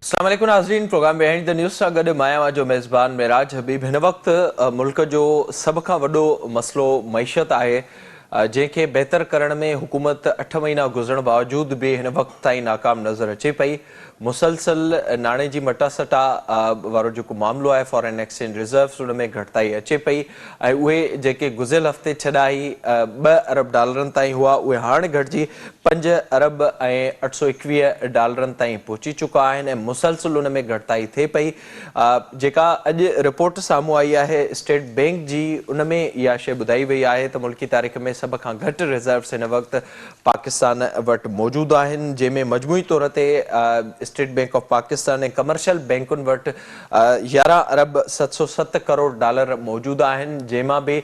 अस्सलाम वालेकुम नाज़रीन। प्रोग्राम बिहाइंड द न्यूज़ सां गॾु मां जो मेज़बान मेराज हबीब। हिन वक़्तु मुल्क जो सभ खां वॾो मसलो मईशत आहे, जंहिंखे बहितर करण में हुकूमत 8 महीना गुज़रण बावजूद भी हिन वक़्त ताईं नाकाम नज़र अचे पई। मुसलसल नाणे जी मटासटा वारो जेको मामलो आहे, फॉरेन एक्सचेंज रिज़र्व्स, उन में घटिताई अचे पई ऐं उहे जेके गुज़िरियल हफ़्ते छॾाई 2 अरब डॉलरनि ताईं हुआ, उहे हाणे घटिजी 5 अरब ऐं 821 डॉलरनि ताईं पहुची चुका आहिनि ऐं मुसलसल उन में घटिताई थिए पई। जेका अॼु रिपोर्ट साम्हूं आई आहे स्टेट बैंक जी, उन में इहा शइ ॿुधाई वई आहे त मुल्की तारीख़ में सभ खां घटि रिज़र्व्स हिन वक़्तु पाकिस्तान वटि मौजूदु आहिनि, जंहिंमें मजमूई तौर ते स्टेट बैंक ऑफ पाकिस्तान ऐं कमर्शियल बैंकुनि वटि 11 अरब 707 करोड़ डॉलर मौजूदु आहिनि, जंहिंमां बि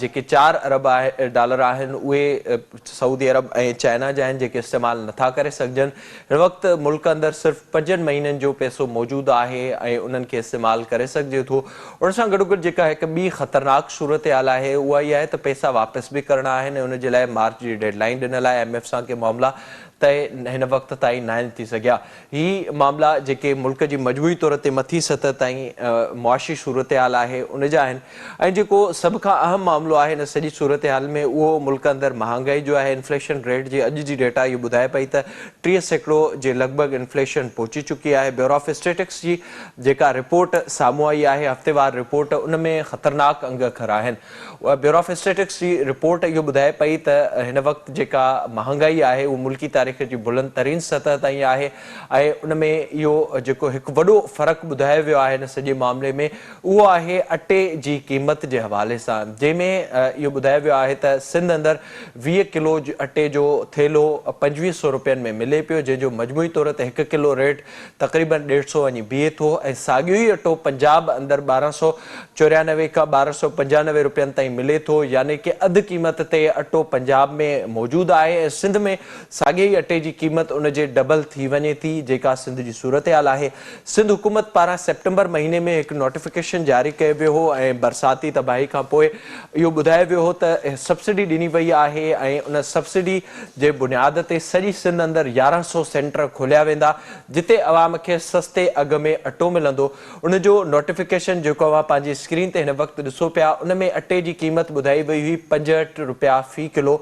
जेके 4 अरब डॉलर आहिनि उहे सऊदी अरब ऐं चाइना जा आहिनि, जेके इस्तेमालु नथा करे सघजनि। हिन वक़्तु मुल्क अंदरि सिर्फ़ु 5 महीननि जो पैसो मौजूदु आहे ऐं उन्हनि खे इस्तेमालु करे सघिजे थो। उन सां गॾोगॾु जेका हिकु ॿी ख़तरनाक सूरत हाल आहे उहा इहा आहे त पैसा वापसि बि करणा आहिनि। उन जे लाइ मार्च जी डेडलाइन ॾिनल आहे। IMF सां के मामला तय हिन वक़्त ताईं न आहिनि थी सघिया। ही मामला जेके मुल्क जी मजबूरी तौर ते मथी सतह ताईं मुआशी सूरत हाल आहे उन जा आहिनि। ऐं जेको सभ खां अहम मामलो आहे हिन सॼी सूरत हाल में, उहो मुल्क अंदरि महांगाई जो आहे। इन्फ्लेशन रेट जी अॼु जी डेटा इहो ॿुधाए पई त 30% जे लॻभॻि इन्फ्लेशन पहुची चुकी आहे। ब्यूरो ऑफ स्टेटिक्स जी जेका रिपोर्ट साम्हूं आई आहे, हफ़्तेवार रिपोर्ट, उन में ख़तरनाक अंग खरा आहिनि। ब्यूरो ऑफ स्टेटिक्स जी रिपोर्ट इहो ॿुधाए पई त हिन वक़्तु जेका महांगाई आहे उहा मुल्की तारीख़ जी बुलंद तरीन सतह ताईं आहे ऐं उन में इहो जेको हिकु वॾो फ़र्क़ु ॿुधायो वियो आहे हिन सॼे मामले में, उहो आहे अटे जी क़ीमत जे हवाले सां, जंहिंमें इहो ॿुधायो वियो आहे त सिंध अंदरि 20 किलो अटे जो थेलो 2500 रुपयनि में मिले पियो, जंहिंजो मजमूई तौर ते 1 किलो रेट तक़रीबन 150 वञी बीहे थो। ऐं साॻियो ई अटो पंजाब अंदरि 1294 खां 1295 रुपयनि ताईं मिले थो, यानी कि अधु क़ीमत ते अटो पंजाब में मौजूदु आहे ऐं सिंध में साॻे ई अटे जी क़ीमत उन जे डबल थी वञे थी, जेका सिंध जी सूरत हाल आहे। सिंध हुकूमत पारां सेप्टेंबर महीने में हिकु नोटिफिकेशन जारी कयो वियो हो ऐं बरसाती तबाही खां पोइ इहो ॿुधायो वियो हो त सब्सिडी ॾिनी वई आहे ऐं उन सब्सिडी जे बुनियाद ते सॼी सिंध अंदरि 1100 सेंटर खोलिया वेंदा, जिते अवाम खे सस्ते अघ में अटो मिलंदो। उन जो नोटिफिकेशन जेको अवां पंहिंजी स्क्रीन ते हिन वक़्तु ॾिसो पिया, उन में अटे जी क़ीमत ॿुधाई वई हुई 65 रुपया फ़ी किलो।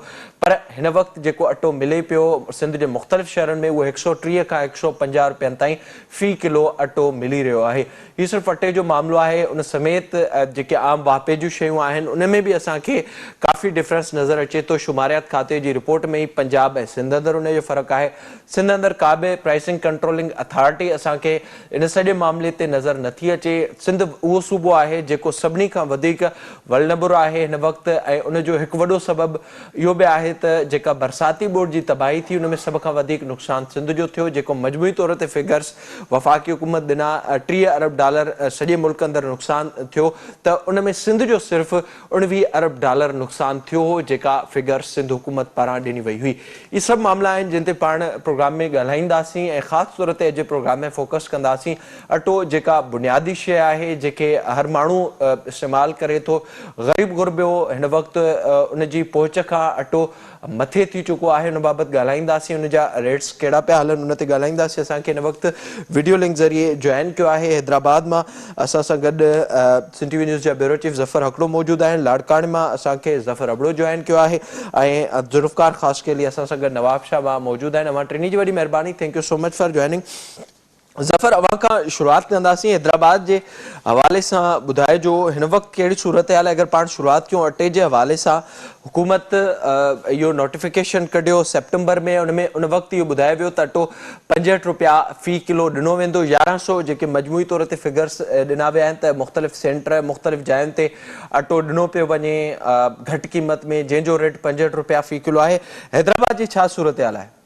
पर हिन वक़्तु जेको अटो मिले पियो सिंध जे मुख़्तलिफ़ शहरनि में, उहो 130 खां 150 रुपयनि ताईं फ़ी किलो अटो मिली रहियो आहे। हीउ सिर्फ़ु अटे जो मामिलो आहे, उन समेत जेके आम वापे जूं शयूं आहिनि उन में बि असांखे काफ़ी डिफरेंस नज़र अचे थो। शुमारियात खाते जी रिपोर्ट में ई पंजाब ऐं सिंध अंदरि उन जो फ़र्क़ु आहे। सिंध अंदरि का बि प्राइसिंग कंट्रोलिंग अथॉरिटी असांखे इन सॼे मामले ते नज़र नथी अचे। सिंध उहो सूबो आहे जेको सभिनी खां वधीक वल्नरेबल आहे हिन वक़्तु, ऐं उन जो हिकु वॾो सबबु इहो बि आहे त जेका बरसाती बोर्ड जी तबाही थी उन में सभ खां वधीक नुक़सानु सिंध जो थियो, जेको मजमूई तौर ते फिगर्स वफ़ाक़ी हुकूमत ॾिना 30 अरब डॉलर सॼे मुल्क अंदरि नुक़सानु थियो, त उन में सिंध जो सिर्फ़ु 19 अरब डॉलर नुक़सानु थियो हो, जेका फिगर्स सिंध हुकूमत पारां ॾिनी वई हुई। इहे सभु मामला आहिनि जिन ते पाण प्रोग्राम में ॻाल्हाईंदासीं ऐं ख़ासि तौर ते अॼु प्रोग्राम में फोकस कंदासीं। अटो जेका बुनियादी शइ आहे, जेके हर माण्हू इस्तेमालु करे थो, ग़रीब गुरबियो हिन वक़्तु उन जी पहुच खां अटो मथे थी चुको आहे। उन बाबति ॻाल्हाईंदासीं, उन जा रेट्स कहिड़ा पिया हलनि उन ते ॻाल्हाईंदासीं। असांखे हिन वक़्तु वीडियो लिंक ज़रिए जॉइन कयो आहे हैदराबाद मां असां सां गॾु सिंध टीवी न्यूज़ जा ब्यूरो चीफ ज़फ़र हकड़ो मौजूदु आहिनि। लाड़काणे मां असांखे ज़फ़र अबड़ो जॉइन कयो आहे ऐं ज़ुल्फ़कार ख़ासि के लिए असां सां गॾु नवाब शाह मां मौजूदु आहिनि। अवां टिनी जी वॾी महिरबानी, thank you so much for joining. Zafar, अवां खां शुरूआति कंदासीं हैदराबाद जे हवाले सां ॿुधाइजो हिन वक़्तु कहिड़ी सूरत हाल आहे। अगरि पाण शुरूआति कयूं अटे जे हवाले सां, हुकूमत इहो नोटिफिकेशन कढियो सेप्टेंबर में, उन वक़्तु इहो ॿुधायो वियो त अटो 65 रुपया फ़ी किलो ॾिनो वेंदो। 1100 जेके मजमूई तौर ते फिगर्स ॾिना विया आहिनि त मुख़्तलिफ़ सेंटर मुख़्तलिफ़ जायुनि ते अटो ॾिनो पियो वञे घटि क़ीमत में, जंहिंजो रेट 65 रुपया फ़ी किलो आहे। हैदराबाद जी छा सूरत हाल आहे?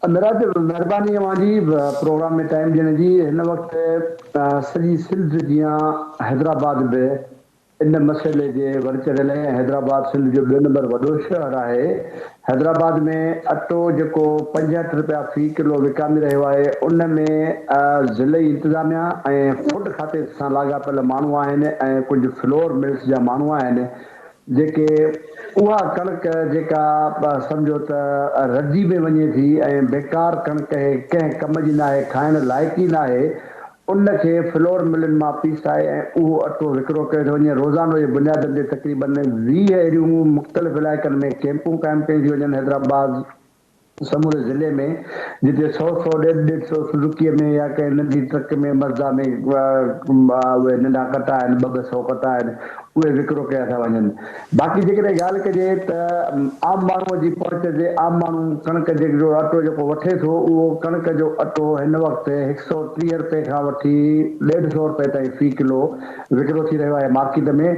मिराज, महिरबानी अवांजी प्रोग्राम में टाइम ॾियण जी। हिन वक़्तु सॼी सिंध जीअं हैदराबाद बि इन मसइले जे वरचरियल आहे। हैदराबाद सिंध जो 2 नंबर वॾो शहर आहे। हैदराबाद में अटो जेको 65 रुपया फ़ी किलो विकामी रहियो आहे, उन में ज़िले इंतिज़ामिया ऐं फूड खाते सां लाॻापियल माण्हू आहिनि ऐं कुझु फ्लोर मिल्स जा माण्हू आहिनि, जेके उहा कणिक जेका सम्झो त रजी में वञे थी ऐं बेकार कणिक कंहिं कम जी न आहे, खाइण लाइक़ ई न आहे, उनखे फ्लोर मिलनि मां पीसाए ऐं उहो अटो विकिरो कयो थो वञे। रोज़ानो जे बुनियादनि ते तक़रीबन 20 अहिड़ियूं मुख़्तलिफ़ इलाइक़नि में कैंपूं क़ाइमु कयूं थी वञनि हैदराबाद समूरे ज़िले में, जिते 100 150 सुज़ुकीअ में या कंहिं नंढी ट्रक में मज़दा में उहे नंढा कटा आहिनि, 200 कटा आहिनि, उहे विकिरो कया था वञनि। बाक़ी जेकॾहिं ॻाल्हि कजे त आम माण्हूअ जी पहुच ते आम माण्हू कणिक जो अटो जेको वठे थो, उहो कणिक जो अटो हिन वक़्तु 130 रुपए खां वठी 150 रुपए ताईं फ़ी किलो विकिरो थी रहियो आहे मार्केट में।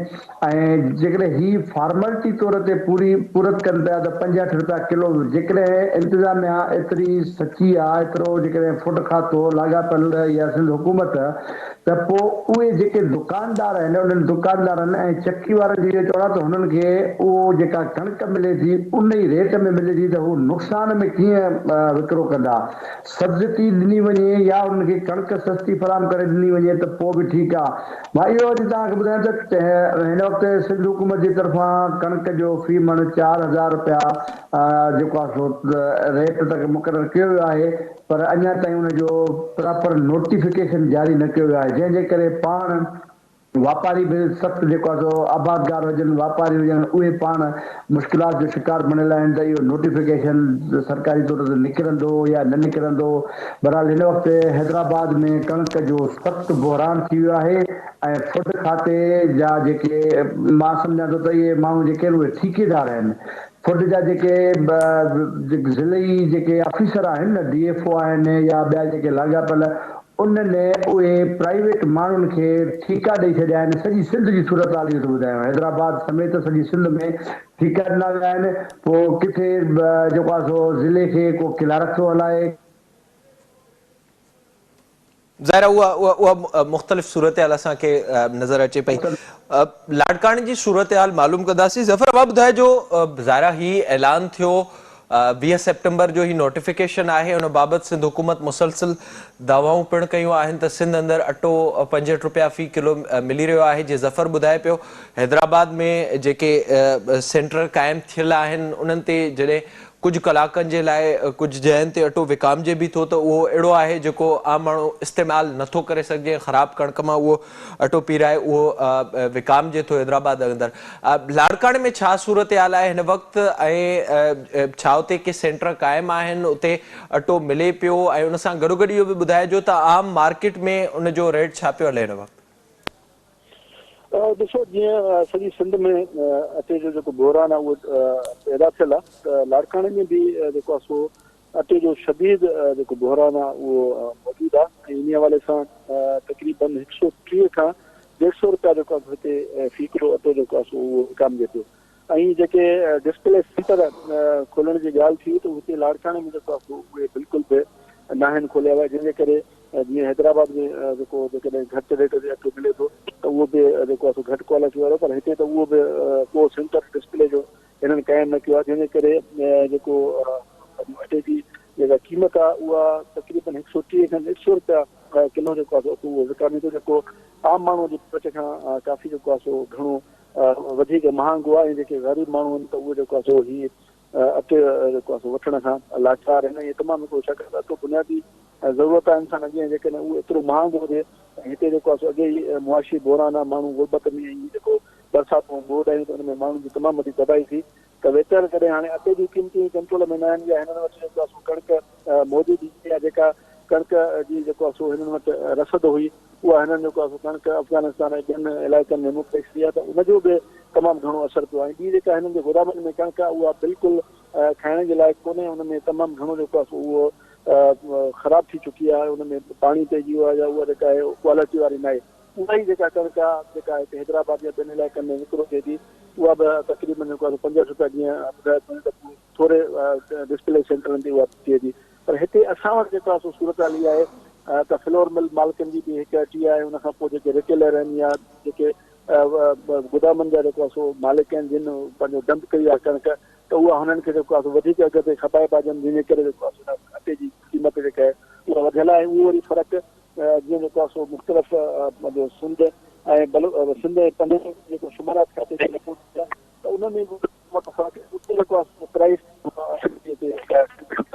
ऐं जेकॾहिं ही फॉर्मेलिटी तौर ते पूरत कनि पिया त 65 रुपया किलो। जेकॾहिं इंतिज़ामिया एतिरी सची आहे, एतिरो जेकॾहिं फुट खातो लाॻापियल या सिंध हुकूमत, त पोइ उहे जेके दुकानदार आहिनि उन्हनि दुकानदारनि ऐं चकी वारनि जी चवणा त हुननि खे उहो जेका कणिक मिले थी उन ई रेट में मिले थी, त हू नुक़सान में कीअं विकिरो कंदा। सब्सिडी ॾिनी वञे या उन्हनि खे कणिक सस्ती फराहम करे ॾिनी वञे त पोइ बि ठीकु आहे। मां इहो अॼु तव्हांखे ॿुधायां त हिन वक़्तु सिंध हुकूमत जी तरफ़ां कणिक जो फ़ी मण 4000 रुपया जेको आहे सो रेट तक मुक़ररु कयो वियो आहे, पर अञा ताईं उनजो प्रॉपर नोटिफिकेशन जारी न कयो वियो आहे, जंहिंजे करे पाण वापारी बि सख़्तु जेको आहे सो आबादगार हुजनि, वापारी हुजनि, उहे पाण मुश्किलात जो शिकार बणियल आहिनि त इहो नोटिफिकेशन सरकारी तौर ते निकिरंदो या न निकिरंदो। बहरहाल हिन वक़्तु हैदराबाद में कणिक जो सख़्तु बहिरान थी वियो आहे ऐं फुट खाते जा जेके मां सम्झां थो त इहे माण्हू जेके आहिनि उहे ठेकेदार आहिनि। फुट जा जेके ज़िलई जेके ऑफिसर आहिनि न, DFO आहिनि या ॿिया जेके लाॻापियल, उन्हनि उहे प्राइवेट माण्हुनि खे ठीका ॾेई छॾिया आहिनि। सॼी सिंध जी सूरत हाल इहो थो ॿुधायांव, हैदराबाद समेत सॼी सिंध में ठीका ॾिना विया आहिनि। पोइ किथे जेको आहे सो ज़िले खे को क्लार्क थो हलाए। ज़ाहिर उहा मुख़्तलिफ़ सूरत हाल असांखे नज़र अचे पई। लाड़काणे जी सूरत हाल मालूम कंदासीं। ज़फ़र बाबा ॿुधाइजो, ज़ाहिर ही ऐलान थियो 20 सेप्टेंबर जो ही नोटिफिकेशन आहे, उन बाबति सिंध हुकूमत मुसलसिल दावाऊं पिणु कयूं आहिनि त सिंध अंदरि अटो 65 रुपया फ़ी किलो मिली रहियो आहे। जीअं ज़फ़र ॿुधाए पियो, हैदराबाद में जेके सेंटर क़ाइमु थियल आहिनि उन्हनि ते जॾहिं कुझु कलाकनि जे लाइ कुझु जॻहियुनि ते अटो विकामजे बि थो, त उहो अहिड़ो आहे जेको आम माण्हू इस्तेमालु नथो करे सघे। ख़राबु कणिक मां उहो अटो पीराए उहो विकामजे थो हैदराबाद अंदरि। लाड़काणे में छा सूरत हाल आहे हिन वक़्तु, ऐं छा उते के सेंटर क़ाइमु आहिनि उते अटो मिले पियो, ऐं उन सां गॾोगॾु इहो बि ॿुधाइजो त आम मार्केट में उनजो रेट छा पियो हले हिन वक़्तु? ॾिसो, जीअं सॼी सिंध में अटे जो जेको बहिरान आहे उहो पैदा थियल आहे, त लाड़काणे में बि जेको आहे सो अटे जो शदीद जेको बहिरान आहे उहो मौजूदु आहे। ऐं इन हवाले सां तक़रीबन 130 खां 150 रुपया जेको आहे हिते फ़ी किलो अटो जेको आहे सो उहो विकामजे पियो। ऐं जेके डिस्प्ले सेंटर खोलण जी ॻाल्हि थी त हुते लाड़काणे में जेको आहे सो उहे बिल्कुलु बि न आहिनि खोलिया विया, जंहिंजे करे जीअं हैदराबाद में जेको जेकॾहिं घटि रेट ते अटो मिले थो त उहो बि जेको आहे सो घटि क्वालिटी वारो, पर हिते त उहो बि को सेंटर डिस्प्ले जो हिननि क़ाइमु न कयो आहे, जंहिंजे करे जेको अटे जी जेका क़ीमत आहे उहा तक़रीबन 130 खां 150 रुपया किलो जेको आहे सो उहो विकामे थो, जेको आम माण्हूअ जे पच खां काफ़ी जेको आहे सो घणो वधीक महांगो आहे। ऐं जेके ग़रीब माण्हू आहिनि त उहे जेको आहे सो ही अटे जेको आहे सो वठण खां लाचार आहिनि। इहे तमामु हिकिड़ो छाकाणि अटो बुनियादी ज़रूरत आहे इंसान जी, जेकॾहिं उहो एतिरो महांगो हुजे। ऐं हिते जेको आहे सो अॻे ई मुआशी बहिरान आहे, माण्हू गुरबत में जेको बरसाति में बोड आहियूं त हुन में माण्हुनि जी तमामु वॾी तबाही थी, त वेतर कॾहिं हाणे अटे जी क़ीमतूं कंट्रोल में न आहिनि या हिननि वटि जेको आहे सो कणिक मौजूदु या जेका कणिक जी जेको आहे सो हिननि वटि रसद हुई उहा हिननि जेको आहे सो कणिक अफ़गानिस्तान ऐं ॿियनि इलाइक़नि में मुफ़्त थी आहे, त उनजो बि तमामु घणो असरु पियो आहे। ॿी जेका हिननि जे गोदामनि में कणिक आहे उहा बिल्कुलु खाइण जे लाइक़ु कोन्हे, हुन में तमामु घणो जेको आहे सो उहो ख़राब थी चुकी आहे, हुन में पाणी पइजी वियो आहे या उहा जेका आहे क्वालिटी वारी न आहे। उहा ई जेका कणिक आहे जेका हिते हैदराबाद या ॿियनि इलाइक़नि में विकिरो थिए थी उहा बि तक़रीबन जेको आहे 65 रुपया जीअं ॿुधाए त थोरे डिस्प्ले सेंटरनि ते उहा थिए थी। पर हिते असां वटि जेको आहे सो सूरत हाल इहा आहे त फ्लोर मिल मालिकनि जी बि हिकु अची आहे, उनखां पोइ जेके रिटेलर आहिनि या जेके गोदामनि जा जेको आहे सो मालिक आहिनि जिन पंहिंजो डंप कई आहे कणिक, त उहा हुननि खे जेको आहे सो वधीक अघ ते खपाए पिया ॾियनि, जंहिंजे करे जेको आहे सो अटे जी क़ीमत जेका आहे उहा वधियल आहे। उहो वरी फ़र्क़ु जीअं जेको आहे सो मुख़्तलिफ़ सिंध ऐं सिंध ऐं पंहिंजे जेको शुमारात खाते त उन में प्राइस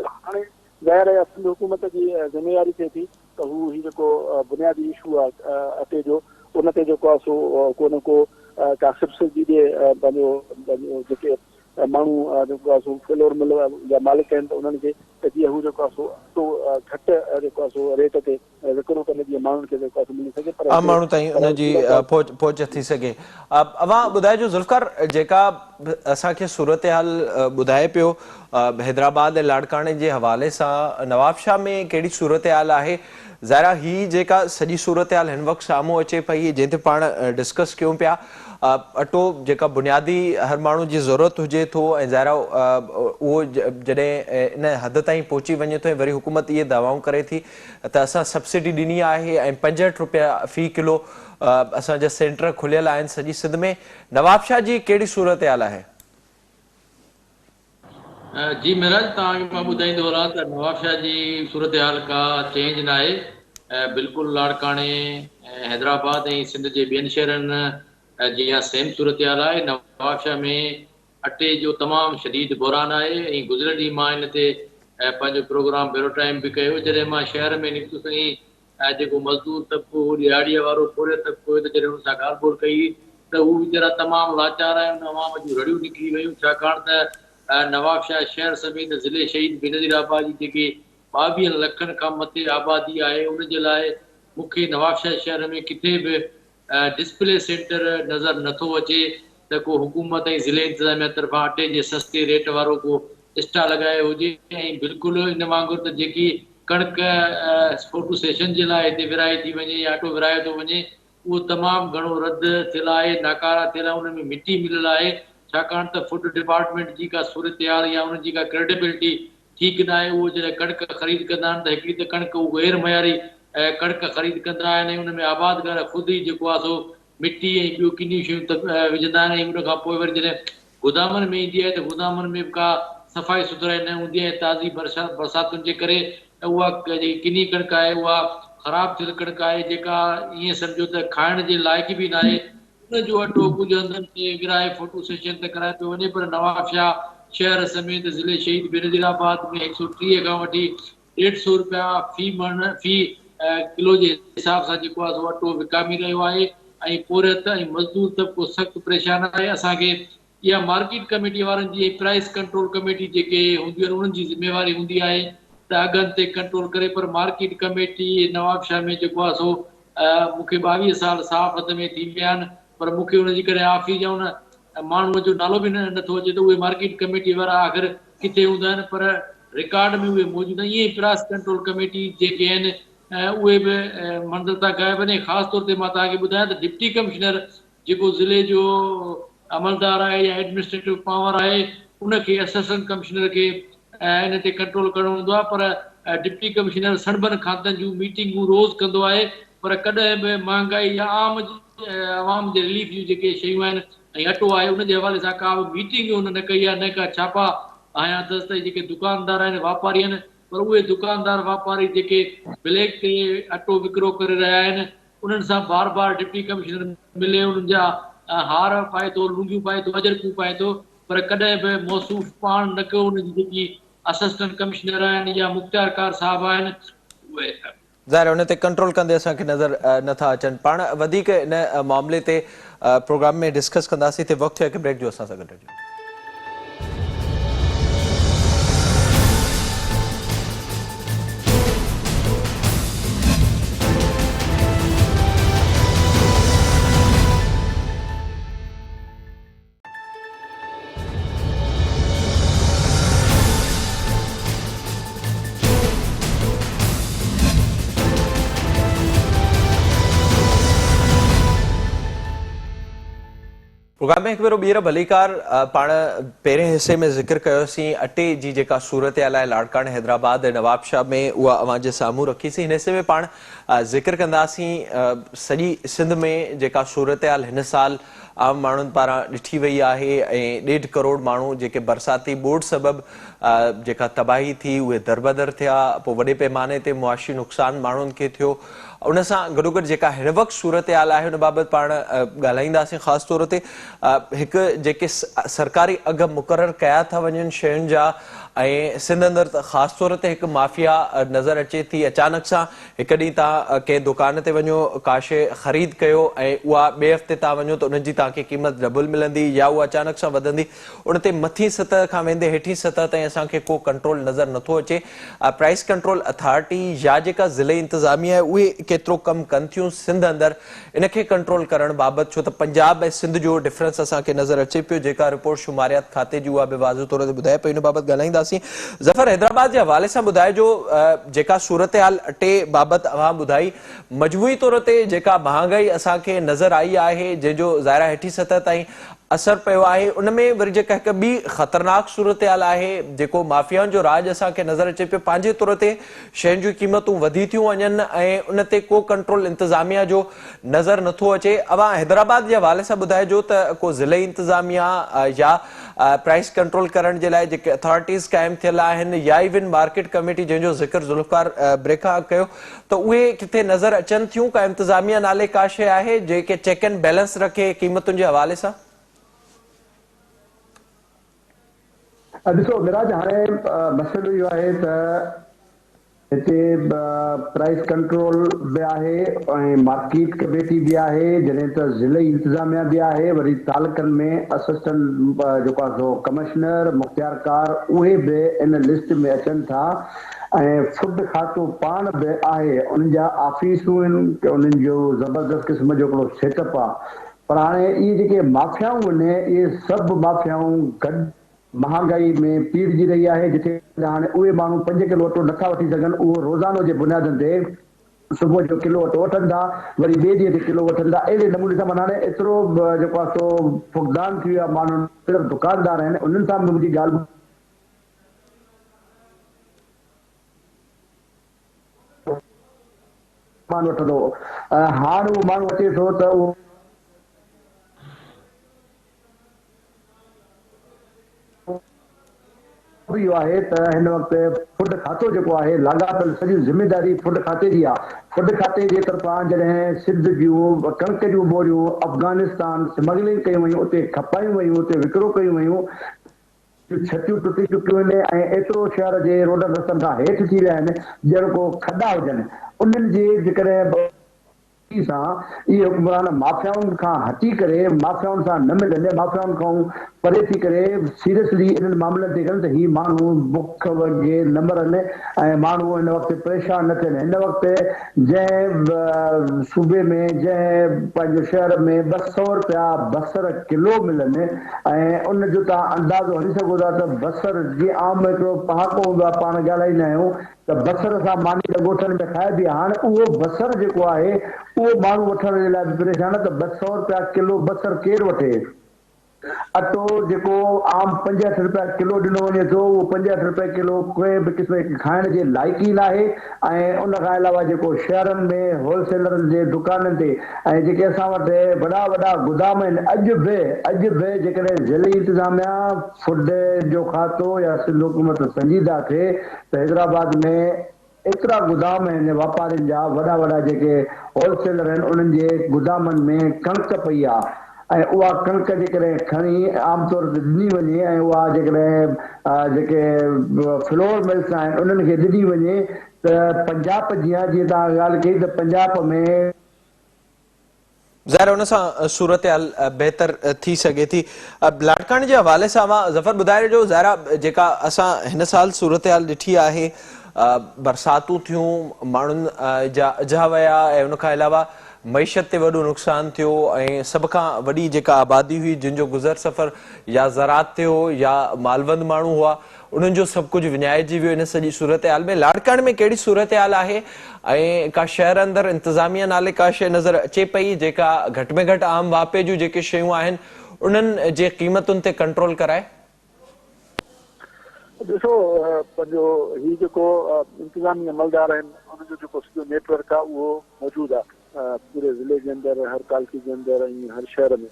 हाणे ज़ाहिर आहे असांजी हुकूमत जी ज़िम्मेवारी थिए थी त हू ही जेको बुनियादी इशू आहे अटे जो उन ते जेको आहे सो को न को का सब्सिडी ॾिए पंहिंजो जेके माण्हू जेको आहे सो फ्लोर मिल जा मालिक आहिनि त उन्हनि खे त जीअं हू जेको आहे सो अटो घटि जेको आहे सो रेट ते विकिरो कंदे जीअं माण्हुनि खे जेको आहे मिली सघे पर आम माण्हू ताईं उनजी पहुच थी सघे। अवां ॿुधाइजो ज़ुल्फ़िकार, जेका असांखे सूरत हाल ॿुधाए पियो हैदराबाद ऐं लाड़काणे जे हवाले सां, नवाबशाह में कहिड़ी सूरत हाल आहे? ज़ाहिरा ही जेका सॼी सूरत हाल हिन वक़्तु साम्हूं अचे पई, जंहिं ते पाण डिस्कस कयूं पिया, अटो जेका बुनियादी हर माण्हू जी ज़रूरत हुजे थो ऐं ज़ाहिरा उहो जॾहिं इन हद ताईं पहुची वञे थो ऐं वरी हुकूमत इहे दावाऊं करे थी त असां सब्सिडी ॾिनी आहे ऐं 65 रुपया फ़ी किलो असांजा सेंटर खुलियल आहिनि सॼी सिंध में, नवाबशाह जी कहिड़ी सूरत हाल आहे? जी महराज, तव्हांखे मां ॿुधाईंदो रहां त नवाबशाह जी सूरत हाल का चेंज न आहे। बिल्कुलु लाड़काणे हैदराबाद ऐं सिंध जे ॿियनि शहरनि जी इहा सेम सूरत हाल आहे। नवाबशाह में अटे जो तमामु शदीद बुरान आहे ऐं गुज़िरियल ॾींहुं मां हिन ते पंहिंजो प्रोग्राम पहिरियों टाइम बि कयो जॾहिं मां शहर में निकितुसि ऐं जेको मज़दूर तबिको ॾियाड़ीअ वारो पूरे तबिको त जॾहिं हुन सां ॻाल्हि ॿोल कई त हू वीचारा तमामु लाचार आहिनि, उन अवाम जूं रड़ियूं निकिरी वियूं, छाकाणि त नवाबशाह शहर समेत ज़िले शहीद बेनज़ीराबाद जी जेके 22 लखनि खां मथे आबादी आहे, उन जे लाइ मूंखे नवाबशाह शहर में किथे बि डिस्प्ले सेंटर नज़र नथो अचे त को हुकूमत ऐं ज़िले इंतिज़ामिया तरफ़ां अटे जे सस्ते रेट वारो को स्टाल लॻायो हुजे। ऐं बिल्कुलु इन वांगुरु त जेकी कणिक फोटो सेशन जे लाइ हिते विराए थी वञे या अटो विरायो थो वञे, उहो तमामु घणो रद्द थियल आहे, नाकारा थियल आहे, उन में मिटी मिलियल आहे, छाकाणि त फूड डिपार्टमेंट जी का सूरत हाल या उनजी का क्रेडिबिलिटी ठीकु न आहे। उहो जॾहिं कणिक ख़रीद कंदा आहिनि त हिकिड़ी त कणिक उहो गैर मयारी कणिक ख़रीद कंदा आहिनि ऐं उन में आबादगार ख़ुदि ई जेको आहे सो मिटी ऐं ॿियूं किनियूं शयूं विझंदा आहिनि ऐं उन खां पोइ वरी जॾहिं गोदामनि में ईंदी आहे त गोदामनि में बि का सफ़ाई सुथराई न हूंदी आहे। ताज़ी बरसातुनि जे करे उहा जेकी किनी कणिक आहे उहा ख़राबु थियल कणिक आहे, जेका ईअं सम्झो त खाइण जे लाइक़ बि न आहे। उन जो अटो कुझु हंधनि ते विराए फोटो सेशन ते कराए पियो वञे, पर नवाबशाह शहर समेत ज़िले शहीद बेनज़ीराबाद में 130 खां वठी 150 रुपया फ़ी किलो जे हिसाब सां जेको आहे सो अटो विकामी रहियो आहे ऐं पोरियत ऐं मज़दूर तबिको सख़्तु परेशान आहे। असांखे इहा मार्केट कमेटी वारनि जी प्राइस कंट्रोल कमेटी जेके हूंदियूं आहिनि उन्हनि जी ज़िम्मेवारी हूंदी आहे त अघनि ते कंट्रोल करे, पर मार्केट कमेटी नवाबशाह में जेको आहे सो मूंखे 22 साल साफ़ हद में थी विया आहिनि, पर मूंखे हुनजी कॾहिं आफ़ी जा उन माण्हूअ जो नालो बि नथो अचे त उहे मार्केट कमेटी वारा आख़िर किथे हूंदा आहिनि, पर रिकॉर्ड में उहे मौजूदु आहिनि। ईअं ई प्राइस कंट्रोल कमेटी जेके आहिनि उहे बि मंज़िल तां गाइब आहिनि। ख़ासि तौर ते मां तव्हांखे ॿुधायां त डिप्टी कमिश्नर जेको ज़िले जो अमलदार आहे या एडमिनिस्ट्रेटिव पावर आहे, उनखे असिस्टेंट कमिश्नर खे इन ते कंट्रोल करणो हूंदो आहे, पर डिप्टी कमिश्नर सणभनि खातनि जूं मीटिंगूं रोज़ कंदो आहे, पर कॾहिं बि महांगाई या आवाम जे रिलीफ जूं जेके शयूं आहिनि ऐं अटो आहे उन जे हवाले सां का बि मीटिंग हुन न कई आहे, न का छापा हयां अथसि त जेके दुकानदार आहिनि वापारी आहिनि, पर उहे दुकानदार वापारी जेके ब्लैक ते अटो विकिरो करे रहिया आहिनि उन्हनि सां बार बार डिप्टी कमिश्नर मिले, उन्हनि जा हार पाए थो, लुंगियूं पाए थो, अजरकूं पाए थो, पर कॾहिं बि मौसूफ़ पाण न कयो। उनजी जेकी असिस्टेंट कमिश्नर आहिनि या मुख़्तियार कार साहब आहिनि उहे ज़ाहिर उन ते कंट्रोल कंदे असांखे नज़र नथा अचनि। पाण वधीक इन मामले ते प्रोग्राम में डिस्कस कंदासीं। ते वक़्तु हिकु ब्रेक जो असां सां गॾु रहिजो। प्रोग्राम में हिकु भेरो ॿीहर भलीकार पाण पहिरें हिसे में ज़िक्र कयोसीं अटे जी जेका सूरत हाल आहे लाड़काणे हैदराबाद ऐं नवाबशाह में, उहा अवां जे साम्हूं रखीसीं। हिन हिसे में पाण ज़िक्र कंदासीं सॼी सिंध में जेका सूरत हाल हिन साल आम माण्हुनि पारां ॾिठी वई आहे ऐं 1.5 करोड़ माण्हू जेके बरसाती ॿोॾि सबबु जेका तबाही थी उहे दरबदर थिया, पोइ वॾे पैमाने ते मुआशी नुक़सानु माण्हुनि खे थियो। उन सां गॾोगॾु जेका हिन वक़्तु सूरत हाल आहे उन बाबति पाण ॻाल्हाईंदासीं। ख़ासि तौर ते हिकु जेके सरकारी अघ मुक़ररु कया था वञनि शयुनि जा ऐं सिंध अंदरि त ख़ासि तौर ते हिकु माफ़िया नज़र अचे थी। अचानक सां हिकु ॾींहुं तव्हां कंहिं दुकान ते वञो, का शइ ख़रीद कयो ऐं उहा ॿिए हफ़्ते तव्हां वञो त उनजी तव्हांखे क़ीमत डबल मिलंदी या उहा अचानक सां वधंदी। उन ते मथीं सतह खां वेंदे हेठीं सतह ताईं असांखे को कंट्रोल नज़र नथो अचे। प्राइस कंट्रोल अथॉरिटी या जेका ज़िले इंतिज़ामिया आहे उहे केतिरो कमु कनि थियूं सिंध अंदरि इनखे कंट्रोल करण बाबति, छो त पंजाब ऐं सिंध जो डिफरेंस असांखे नज़र अचे पियो। जेका रिपोर्ट शुमारियात खाते जी उहा बि वाज़े तौर ते ॿुधाए पई, उन बाबति ॻाल्हाईंदासीं। ज़फ़र, हैदराबाद जे हवाले सां ॿुधाइजो जेका सूरत हाल अटे बाबति अवां ॿुधाई, मजमूई तौर ते जेका महांगाई असांखे नज़र आई आहे जंहिंजो ज़ाहिरा हेठी सतह ताईं असर पियो आहे, उन में वरी जेका हिकु ॿी ख़तरनाक सूरत हाल आहे जेको माफ़ियाउनि जो राज असांखे नज़र अचे पियो। पंहिंजे तौर ते शयुनि जूं क़ीमतूं वधी थियूं वञनि ऐं उन ते को कंट्रोल इंतिज़ामिया जो नज़र नथो अचे। अवां हैदराबाद जे हवाले सां ॿुधाइजो त को ज़िले इंतिज़ामिया या प्राइस कंट्रोल करण जे लाइ जेके अथॉरिटीज़ क़ाइमु थियल आहिनि या इवन मार्केट कमेटी जंहिंजो ज़िक्र ज़ुल्फ़कार ब्रेक खां कयो, त उहे किथे नज़र अचनि थियूं? का इंतिज़ामिया नाले का शइ आहे जेके चेक एंड बैलेंस रखे क़ीमतुनि जे हवाले सां? ॾिसो मिराज, हाणे मसइलो इहो आहे त हिते प्राइस कंट्रोल बि आहे ऐं मार्केट कमेटी बि आहे, जॾहिं त ज़िले इंतिज़ामिया बि आहे, वरी तालुकनि में असिस्टेंट जेको आहे सो कमिश्नर मुख़्तियारकार उहे बि इन लिस्ट में अचनि था ऐं फूड खातो पाण बि आहे, उन्हनि जा ऑफिसूं आहिनि, उन्हनि जो ज़बरदस्त क़िस्म जो हिकिड़ो सेटअप आहे। पर हाणे इहे जेके माफ़ियाऊं आहिनि इहे सभु माफ़ियाऊं गॾु महांगाई में पीड़जी रही आहे, जिथे हाणे उहे माण्हू 5 किलो अटो नथा वठी सघनि, उहो रोज़ानो जे बुनियादनि ते सुबुह जो किलो अटो वठनि था, वरी ॿिए ॾींहं ते किलो वठनि था। अहिड़े नमूने सां माना हाणे एतिरो जेको आहे सो फुक़दान थी वियो आहे माण्हुनि, सिर्फ़ु दुकानदार आहिनि, उन्हनि सां बि मुंहिंजी ॻाल्हि माण्हू वठंदो। हाणे उहो माण्हू अचे थो त उहो इहो आहे त हिन वक़्तु फूड खातो जेको आहे लाॻापियल सॼी ज़िमेदारी फूड खाते जी आहे। फूड खाते जे तरफ़ां जॾहिं सिंध जूं कणिक जूं बोरियूं अफ़गानिस्तान स्मगलिंग कयूं वयूं, उते खपायूं वयूं, उते विकिरो कयूं वयूं, छतियूं टुटी चुकियूं आहिनि ऐं एतिरो शहर जे रोडनि रस्तनि खां हेठि थी विया आहिनि ॼण को खॾा हुजनि। उन्हनि जे जेकॾहिं सां इहे हुक्मरान माफ़ियाउनि खां हटी करे, माफ़ियाउनि सां न मिलंदे, माफ़ियाउनि खां परे थी करे सीरियसली इन्हनि मामलनि ते कनि त ही माण्हू बुख जे न मरनि ऐं माण्हू हिन वक़्तु परेशान न थियनि। हिन वक़्तु जंहिं सूबे में, जंहिं पंहिंजे शहर में 200 रुपया बसर किलो मिलनि ऐं उन जो तव्हां अंदाज़ो हणी सघो था त बसर जीअं आम हिकिड़ो पहाको हूंदो आहे, पाण ॻाल्हाईंदा आहियूं त बसर सां मानी त ॻोठनि में खाइबी आहे। हाणे उहो बसर जेको आहे उहो माण्हू वठण जे लाइ बि परेशान आहे त 200 रुपया किलो बसर केरु वठे। अटो जेको आम 65 रुपया किलो ॾिनो वञे थो, उहो 65 रुपए किलो कोई बि क़िस्म खाइण जे लाइक़ ई न आहे। ऐं उन खां अलावा जेको शहरनि में होलसेलरनि जे दुकाननि ते ऐं जेके असां वटि वॾा वॾा गुदाम आहिनि, अॼु बि जेकॾहिं ज़िले इंतिज़ामिया फूड जो खातो या सिंध हुकूमत संजीदा थिए त हैदराबाद में एतिरा गुदाम आहिनि वापारियुनि जा, वॾा वॾा जेके होलसेलर आहिनि, उन्हनि जे गुदामनि में कणिक पई आहे ऐं उहा कणिक जेकॾहिं खणी आमतौर ते ॾिनी वञे ऐं उहा जेकॾहिं जेके फ्लोर मिल्स आहिनि उन्हनि खे ॾिनी वञे त पंजाब जीअं तव्हां ॻाल्हि कई त पंजाब में ज़ाहिर उन सां सूरत हाल बहितर थी सघे थी। लाड़काणे जे हवाले सां ज़फ़र ॿुधाए ॾिजो, ज़ाहिरा जेका असां हिन साल सूरत हाल ॾिठी आहे, बरसातूं थियूं, माण्हुनि जा अझा विया ऐं उनखां अलावा मईशत ते वॾो नुक़सानु थियो ऐं सभ खां वॾी जेका आबादी हुई जिन जो गुज़र सफ़र या ज़रात थियो या मालवंद माण्हू हुआ, उन्हनि जो सभु कुझु विञाइजी वियो इन सॼी सूरत हाल में। लाड़काणे में कहिड़ी सूरत हाल आहे ऐं का शहर अंदरि इंतिज़ामिया नाले का शइ नज़र अचे पई जेका घटि में घटि आम वापे जूं जेके शयूं आहिनि उन्हनि जे क़ीमतुनि ते कंट्रोल कराए? ॾिसो, पंहिंजो हीउ जेको इंतिज़ामी अमलदार आहिनि उनजो जेको सॼो नेटवर्क आहे उहो मौजूदु आहे पूरे ज़िले जे अंदरि, हर तालुके जे अंदरि ऐं हर शहर में।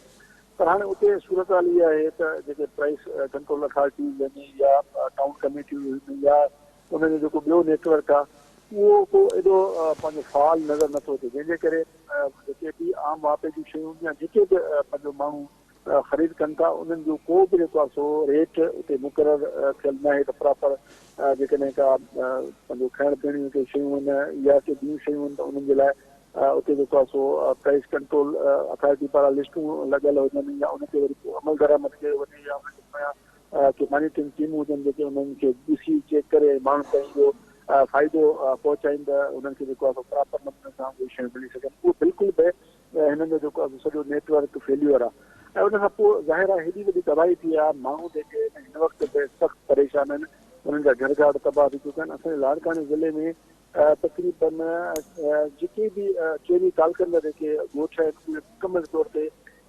पर हाणे उते सूरत हाल इहा आहे त जेके प्राइस कंट्रोल अथॉरिटीज़ आहिनि या टाउन कमेटियूं आहिनि या उनजो जेको ॿियो नेटवर्क आहे उहो को एॾो पंहिंजो फ़ाल नज़र नथो अचे, जंहिंजे करे जेके बि आम वापे जूं शयूं या जेके बि पंहिंजो माण्हू ख़रीद कनि था उन्हनि जो को बि जेको आहे सो रेट उते मुक़ररु थियल न आहे त प्रॉपर जेकॾहिं का पंहिंजो खाइण पीअण जूं के शयूं आहिनि या के ॿियूं शयूं आहिनि त उन्हनि जे लाइ उते जेको आहे सो प्राइस कंट्रोल अथॉरिटी पारां लिस्टूं लॻियल हुजनि या उनते वरी पोइ अमल दरामद कयो वञे या उनखे के मॉनिटरिंग टीमूं हुजनि जेके उन्हनि खे ॾिसी चेक करे माण्हुनि ताईं इहो फ़ाइदो पहुचाईनि त उन्हनि खे जेको आहे प्रॉपर नमूने सां उहे शयूं मिली सघनि। उहो बिल्कुलु बि हिननि जो जेको आहे सॼो नेटवर्क फेल्यूअर आहे ऐं उन खां पोइ ज़ाहिर आहे हेॾी वॾी तबाही थी आहे, माण्हू जेके हिन वक़्तु बि सख़्तु परेशान आहिनि, उन्हनि जा घर घाट तबाह थी चुका आहिनि। असांजे लाड़काने ज़िले में तक़रीबन जेके बि कहिड़ी तालकनि जा जेके ॻोठ आहिनि उहे मुकमल तौर ते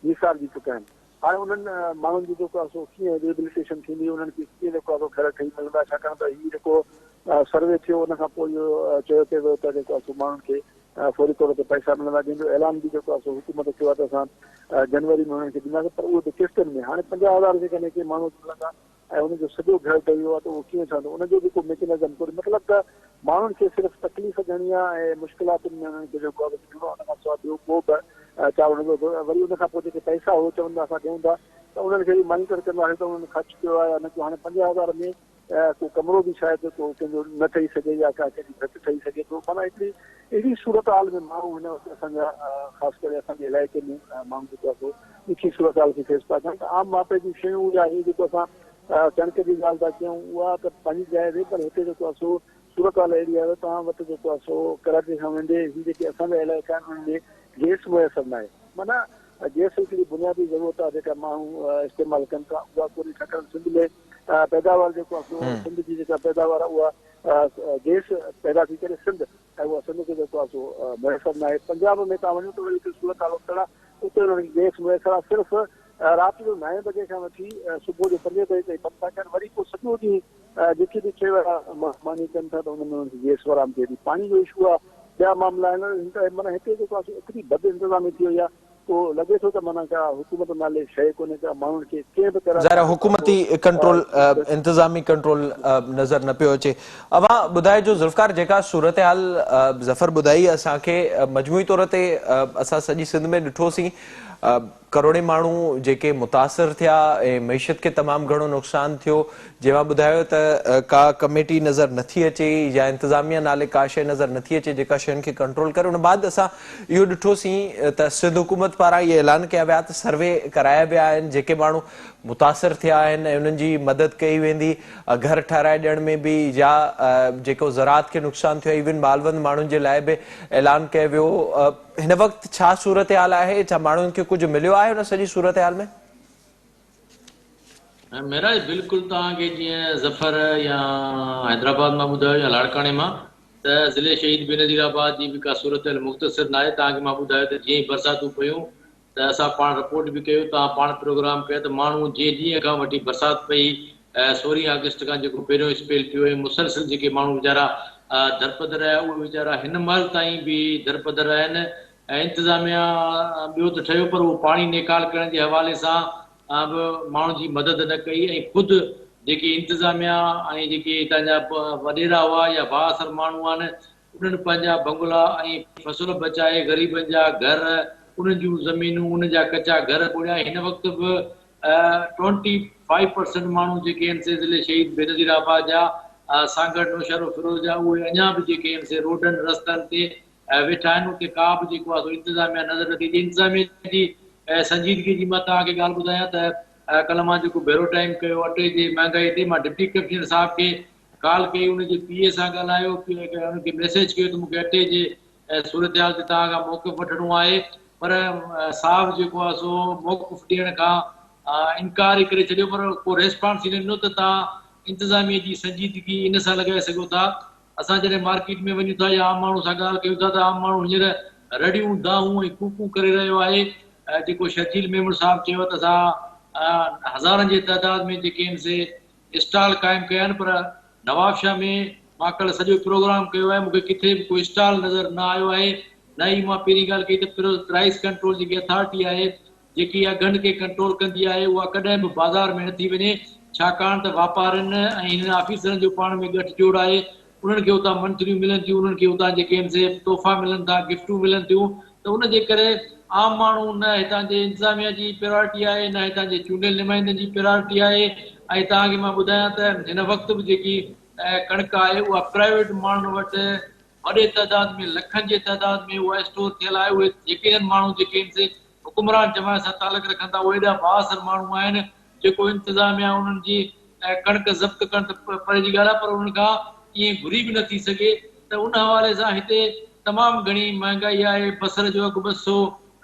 निसार थी चुका आहिनि। हाणे उन्हनि माण्हुनि जो जेको आहे सो कीअं रिहेबिलिटेशन थींदी, उन्हनि खे कीअं जेको आहे सो घर ठही मिलंदा, छाकाणि त हीउ जेको सर्वे थियो उन खां पोइ इहो चयो पियो वियो त जेको आहे सो माण्हुनि खे फौरी तौर ते पैसा मिलंदा, जंहिंजो ऐलान बि जेको आहे सो हुकूमत कयो आहे त असां जनवरी में उन्हनि खे ॾींदासीं, पर उहो बि किस्तनि में। हाणे 50,000 जेकॾहिं के माण्हू मिलंदा ऐं उनजो सॼो घर ठही वियो आहे त उहो कीअं ठहंदो, उनजो जेको मैकेनिज़म कोन्हे। मतिलबु त माण्हुनि खे सिर्फ़ु तकलीफ़ ॾियणी आहे ऐं मुश्किलातुनि में उन्हनि खे जेको आहे ॾियणो आहे, उन खां सवाइ ॿियो को बि चावल वरी उन खां पोइ जेके पैसा हो चवंदा असां ॾियूं था त उन्हनि खे बि मॉनिटर कंदासीं त उन्हनि ख़र्चु कयो आहे या न कयो। हाणे 50,000 में को कमिरो बि शायदि को कंहिंजो न ठही सघे या का कंहिंजी घटि ठही सघे थो। माना अहिड़ी सूरत हाल में माण्हू हिन वक़्तु असांजा ख़ासि करे असांजे इलाइक़े में माण्हू जेको आहे सो ॾुखी सूरत हाल खे फेस पिया कनि। त आम मापे जूं शयूं या हीअ जेको असां कणिक जी ॻाल्हि था कयूं उहा त पंहिंजी जाइ ते, पर हिते जेको आहे सो सूरत हाल अहिड़ी आहे तव्हां वटि जेको आहे सो कराची खां वेंदे ही जेके असांजा इलाइक़ा आहिनि उन्हनि में गैस मुयसरु न आहे। माना गैस हिकिड़ी बुनियादी ज़रूरत आहे जेका माण्हू इस्तेमालु कनि था उहा कोन्हे, छाकाणि सिंध में पैदावार जेको आहे सो सिंध जी जेका पैदावार आहे उहा गैस पैदा थी करे सिंध ऐं उहा सिंध खे जेको आहे सो मुयसरु न आहे। पंजाब में तव्हां वञो त वरी सूरत हाल उते उन्हनि खे गैस मुयसरु आहे, सिर्फ़ु राति जो 9 बजे खां वठी सुबुह जो 5 बजे ताईं बंदि था कनि, वरी पोइ सॼो ॾींहुं जेकी बि शइ मानी कनि था त उन्हनि में उन्हनि खे गैस वराम थिए थी। पाणी जो इशू आहे, ॿिया मामला आहिनि। माना हिते जेको आहे एतिरी बद इंतज़ामी थी वई आहे तो लॻे थो त माना का हुकूमत नाले शइ कोन्हे का माण्हुनि खे कंहिं बि तरह ज़ाहिर हुकूमती कंट्रोल इंतज़ामी कंट्रोल नज़र न पियो अचे। अवां ॿुधाइजो ज़ुल्फ़कार, जेका सूरत हाल ज़फ़र ॿुधाई असांखे, मजमूई तौर ते असां सॼी सिंध में ॾिठोसीं करोड़े माण्हू जेके मुतासिर थिया ऐं मईशत खे तमामु घणो नुक़सानु थियो। जंहिं मां ॿुधायो त का कमेटी नज़र नथी अचे या इंतज़ामिया नाले का शइ नज़र नथी अचे जेका शयुनि खे कंट्रोल करे। उन बाद असां इहो ॾिठोसीं त सिंध हुकूमत पारां इहे ऐलान कया विया त सर्वे कराया विया आहिनि, जेके माण्हू मुतासिर थिया आहिनि ऐं उन्हनि जी मदद कई वेंदी, घर ठाराए ॾियण में बि या जेको ज़राअत खे नुक़सानु थियो, इवन मालवंद माण्हुनि जे लाइ बि ऐलान कयो वियो। हिन वक़्तु छा सूरत हाल आहे, छा माण्हुनि खे कुझु मिलियो आहे हुन सॼी सूरत हाल में? मेराज बिल्कुलु तव्हांखे जीअं ज़फ़र या हैदराबाद मां ॿुधायो या लाड़काणे मां त ज़िले शहीद बेनज़ीराबाद जी बि का सूरत मुख़्तसिर न आहे। तव्हांखे मां ॿुधायो त जीअं ई बरसातूं पयूं त असां पाण रिपोर्ट बि कयो, तव्हां पाण प्रोग्राम कयो त माण्हू ॾींहं खां वठी बरसाति पई 16 अगस्त खां जेको पहिरियों स्पेल थियो ऐं मुसलसिल जेके माण्हू वीचारा दरपदर आया उहे वीचारा हिन महिल ताईं बि दरपदर आहिनि ऐं इंतिज़ामिया ॿियो त ठहियो पर उहो पाणी निकाल करण जे हवाले सां बि माण्हुनि जी मदद न कई ऐं ख़ुदि जेके इंतिज़ामिया ऐं जेके हितां जा वॾेरा हुआ या बाअसर माण्हू आहिनि उन्हनि पंहिंजा बंगला ऐं फ़सुल बचाए ग़रीबनि जा घर, उन्हनि जूं ज़मीनूं, उन जा कचा घर ॿोड़िया। हिन वक़्तु बि 25% माण्हू जेके आहिनि से ज़िले शहीद बेनज़ीराबाद जा सांगड़ नौशहरो फिरोज जा उहे अञा बि जेके आहिनि से रोडनि रस्तनि ते वेठा आहिनि। उते का बि जेको आहे इंतिज़ामिया नज़र नथी अचे। इंतिज़ामिया जी संजीदगी जी मां तव्हांखे ॻाल्हि ॿुधायां त कल्ह मां जेको भेरो टाइम कयो अटे जे महांगाई ते, मां डिप्टी कमिश्नर साहिब खे कॉल कई, उनजे PA सां ॻाल्हायो, उनखे मैसेज कयो त मूंखे अटे जे सूरत हाल ते तव्हां खां मौक़िफ़ वठिणो आहे, पर साहिब जेको आहे सो मौक़िफ़ ॾियण खां इनकार ई करे छॾियो, पर को रेस्पॉन्स ई न ॾिनो त तव्हां इंतिज़ामिया जी संजीदगी इन सां लॻाए सघो था। असां जॾहिं मार्केट में वञूं था या आम माण्हू सां ॻाल्हि कयूं था त आम माण्हू हींअर रड़ियूं दाहूं ऐं कूकू करे रहियो आहे। जेको शर्जील मेमण साहिबु चयो त असां हज़ारनि जे तइदाद में जेके आहिनि से स्टॉल क़ाइमु कया आहिनि, पर नवाबशाह में मां कल्ह सॼो प्रोग्राम कयो आहे, मूंखे किथे बि कोई स्टॉल नज़र न आयो आहे। न ई मां पहिरीं ॻाल्हि कई त प्राइस कंट्रोल जेकी अथॉरिटी आहे जेकी आहे गंढ खे कंट्रोल कंदी आहे उहा कॾहिं बि बाज़ार में नथी वञे, छाकाणि त वापारियुनि ऐं हिन ऑफिसरनि जो पाण में गठजोड़ आहे। उन्हनि खे उतां मंथरियूं मिलनि थियूं, उन्हनि खे उतां जेके आहिनि से तोहफ़ा मिलनि था, गिफ्टूं मिलनि थियूं, त उन जे करे आम माण्हू न हितां जे इंतिज़ामिया जी प्रायोरिटी आहे, न हितां जे चूंडियल नुमाइंदनि जी प्रायोरिटी आहे। ऐं तव्हांखे मां ॿुधायां त हिन वक़्तु बि जेकी कणिक आहे उहा प्राइवेट माण्हुनि वटि वॾे तइदाद में, लखनि जे तइदाद में उहा स्टोर थियल आहे। उहे जेके आहिनि माण्हू जेके आहिनि से हुकुमरान जमायत सां तालुक रखनि था, उहे एॾा बाअसर माण्हू आहिनि जेको इंतिज़ामिया उन्हनि जी कणिक ज़ब्त कनि त परे जी ॻाल्हि आहे, पर उन्हनि खां ईअं घुरी बि नथी सघे। त उन हवाले सां हिते तमामु घणी महांगाई आहे। बसर जो अघु 200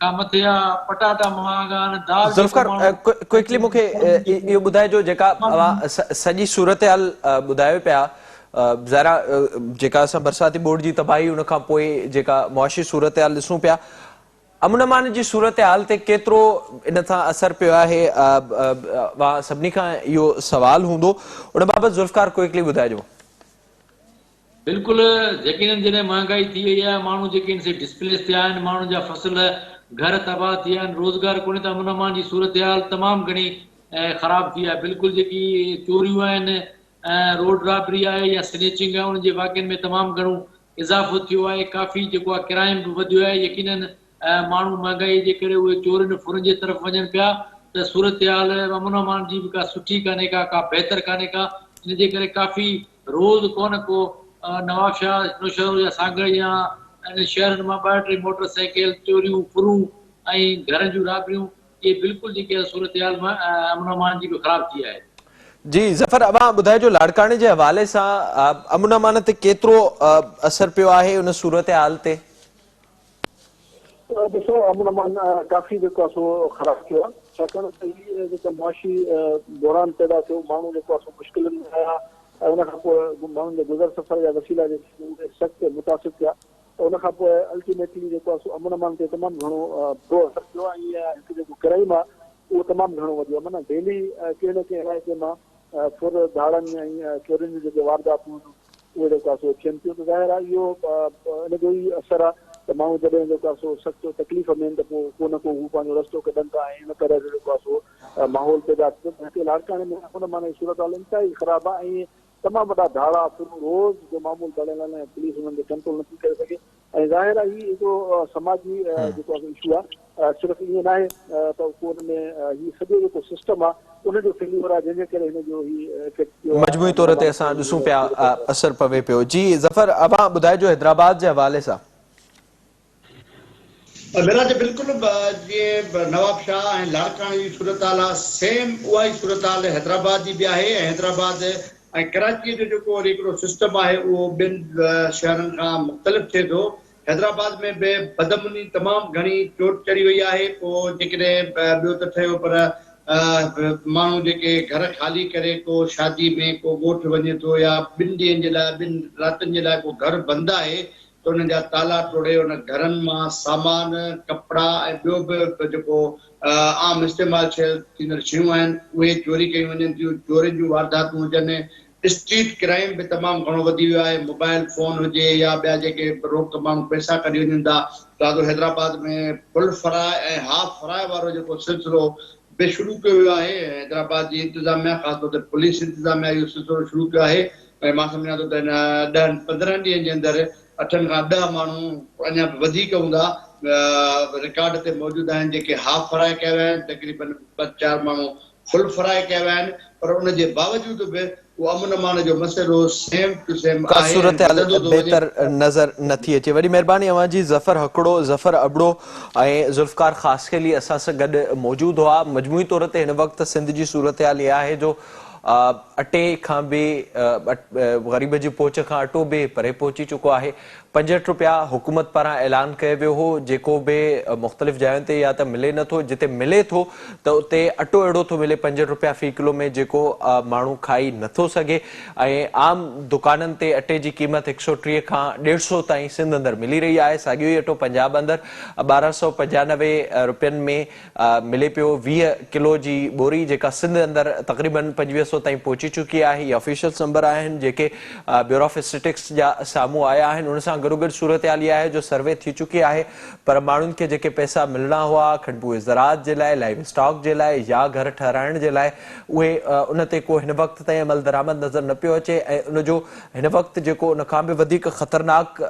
खां मथे आहे, पटाटा महांगा आहिनि, दाल जेको ज़ुल्फ़िकार माण्हू क्विकली मूंखे इहो ॿुधाइजो, जेका अवां सॼी सूरत हाल ॿुधायो पिया, ज़रा जेका असां बरसाती बोर्ड जी तबाही उन खां पोइ जेका मुआशी सूरत हाल ॾिसूं पिया, अमन अमान जी सूरत हाल ते केतिरो इन सां असर पियो आहे, सभिनी खां इहो सवाल हूंदो, उन बाबति ज़ुल्फ़िकार क्विकली ॿुधाइजो। बिल्कुलु यकीनन जॾहिं महांगाई थी वई आहे, माण्हू जेके आहिनि से डिस्प्लेस थिया आहिनि, माण्हुनि जा फसल घर तबाह थी विया आहिनि, रोज़गार कोन्हे, त अमन अमान जी सूरत हाल तमामु घणी ख़राब थी आहे। बिल्कुलु जेकी चोरियूं आहिनि, रोड रॉबरी आहे या स्नैचिंग आहे, उन्हनि जे वाक़िअनि में तमामु घणो इज़ाफ़ो थियो आहे। काफ़ी जेको आहे क्राइम बि वधियो आहे। यकीनन माण्हू महांगाई जे करे उहे चोरियुनि फुरनि जे तरफ़ वञनि पिया। त सूरत हाल अमन अमान जी बि का सुठी कान्हे का बहितर कान्हे का। इन जे करे काफ़ी रोज़ को न को नवाबशाह, नौशहर या सागर या शहरनि मां 2-3 मोटरसाइकिल चोरियूं फुरूं ऐं घरनि जूं राबरियूं, इहे बिल्कुलु जेके आहे सूरत हाल मां अमन अमान जी बि ख़राब थी आहे। जी ज़फ़र, अवां ॿुधाइजो लाड़काणे जे हवाले सां अमन अमान ते केतिरो असर पियो आहे उन सूरत हाल ते? ॾिसो, अमन अमान काफ़ी जेको आहे सो ख़राब थियो आहे, छाकाणि त हीअ जेका मुआशी बहिरान पैदा थियो, माण्हू जेको आहे सो मुश्किलनि में आया ऐं उन खां पोइ माण्हुनि जे गुज़र सफ़र जा वसीला जेके उहे सख़्तु मुतासिर थिया। त उन खां पोइ अल्टीमेटली जेको आहे सो अमन अमान ते तमामु घणो बुरो असरु थियो आहे। ऐं हिकु जेको क्राइम आहे उहो तमामु घणो वधियो आहे। माना डेली कंहिं न कंहिं इलाइक़े मां फुर धाड़नि ऐं चोरियुनि जूं जेके वारदातूं उहे जेको आहे सो थियनि थियूं। त ज़ाहिर आहे इहो इन जो ई असरु आहे त माण्हू जॾहिं जेको आहे सो सख़्तु तकलीफ़ में आहिनि त पोइ को न को हू पंहिंजो रस्तो कढनि था ऐं इन तरह जो जेको आहे सो माहौल पैदा थियो। हिते लाड़काणे में अमन अमान जी सूरत हाल इंतिहाई ख़राबु आहे ऐं तमामु वॾा धाड़ा फुरूं रोज़ जो मामूल बढ़ियल आहिनि ऐं पुलिस हुननि खे कंट्रोल नथी करे सघे। ऐं ज़ाहिर आहे हीउ हिकिड़ो समाजी जेको आहे इशू आहे, सिर्फ़ु ईअं न आहे त को हुन में हीउ सॼो जेको सिस्टम आहे उनजो फेल्यूर आहे, जंहिंजे करे हिन जो हीउ इफेक्ट थियो आहे। मजमूई तौर ते असां ॾिसूं पिया असर पवे पियो। जी ज़फ़र, अवां ॿुधाइजो हैदराबाद जे हवाले सां। मिराज, बिल्कुलु जीअं नवाब शाह ऐं लाड़काणे जी सूरत हाल आहे, सेम उहा ई सूरत हाल हैदराबाद जी बि आहे। ऐं हैदराबाद ऐं कराचीअ जो जेको वरी हिकिड़ो सिस्टम आहे उहो ॿिनि शहरनि खां मुख़्तलिफ़ थिए थो। हैदराबाद में बि बदमनी तमामु घणी चोट चढ़ी वई आहे। पोइ जेकॾहिं ॿियो त ठहियो, पर माण्हू जेके घर ख़ाली करे को शादी में को ॻोठु वञे थो या 2 ॾींहंनि जे लाइ 2 रातिनि जे लाइ को घर बंदि आहे, त उन्हनि जा ताला टोड़े उन घरनि मां सामान, कपिड़ा ऐं ॿियो बि जेको आम इस्तेमालु थींदड़ शयूं आहिनि उहे चोरी कयूं वञनि थियूं। चोरियुनि जूं वारदातूं हुजनि, स्ट्रीट क्राइम बि तमामु घणो वधी वियो आहे। मोबाइल फोन हुजे या ॿिया जेके रोक माण्हू पैसा कढी वञनि था। ॾाढो हैदराबाद में फुल फराए ऐं हाफ फराए वारो जेको सिलसिलो बि शुरू कयो वियो आहे। हैदराबाद जी इंतिज़ामिया, ख़ासि तौर ते पुलिस इंतिज़ामिया इहो सिलसिलो शुरू कयो आहे। ऐं मां सम्झां थो त हिन 10-15 ॾींहंनि जे अंदरि 8 खां 10 माण्हू, अञा वधीक हूंदा, रिकॉर्ड ते मौजूदु आहिनि जेके हाफ फराए कया विया आहिनि। तक़रीबन 2-4 माण्हू फुल फराए कया विया आहिनि। पर उन जे बावजूदि बि उहो अमन अमान जो मसइलो सेम टू सेम का आहे, सूरत हाल वधंदो थो वञे। बेहतर नज़र नथी अचे। वॾी महिरबानी अवां जी ज़फ़र हकड़ो, ज़फ़र अबड़ो ऐं ज़ुल्फ़िकार ख़ासकेली असां सां गॾु मौजूदु हुआ। मजमूई तौर ते हिन वक़्तु सिंध जी सूरत हाल इहा आहे जो अटे खां बि ग़रीब जी पहुच खां अटो बि परे पहुची चुको आहे। 65 रुपया हुकूमत पारां ऐलान कयो वियो हो, जेको बि मुख़्तलिफ़ जायुनि ते या त मिले नथो, जिते मिले थो त उते अटो अहिड़ो थो मिले 65 रुपया फ़ी किलो में, जेको माण्हू खाई नथो सघे। ऐं आम दुकाननि ते अटे जी क़ीमत 130 खां 150 ताईं सिंध अंदरि मिली रही आहे। साॻियो ई अटो पंजाब अंदरि 1295 रुपयनि में मिले पियो। 20 किलो जी बोरी जेका सिंध अंदरि तक़रीबन 2500 100 ताईं पहुची चुकी आहे। इहे ऑफिशियल्स नंबर आहिनि जेके ब्यूरो ऑफ स्टेटिस्टिक्स जा साम्हूं आया आहिनि। उन सां गॾोगॾु सूरत हाल इहा आहे जो सर्वे थी चुकी आहे, पर माण्हुनि खे जेके पैसा मिलणा हुआ खंडू ज़राअत जे लाइ, लाइव स्टॉक जे लाइ या घर ठहिराइण जे लाइ, उहे उन ते को हिन वक़्त ताईं अमल दरामद नज़र न पियो अचे। ऐं उनजो हिन वक़्त जेको उन खां बि वधीक ख़तरनाक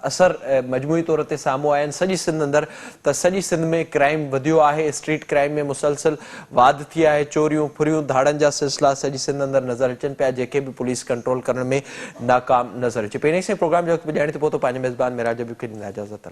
असर मजमूई तौर ते साम्हूं आया आहिनि सॼी सिंध अंदरि, त सॼी सिंध में क्राइम वधियो आहे। स्ट्रीट क्राइम में मुसलसल वाध थी आहे। चोरियूं फुरियूं धाड़नि जा सिलसिला सॼी सिंध अंदरि नज़र अचनि पिया, जेके बि पुलिस कंट्रोल करण में नाकाम नज़र अचे। पहिरीं से प्रोग्राम जो वक़्तु ॾियण ते पहुतो पंहिंजे मेज़बान मेराज जो बि ॾींदा इजाज़त।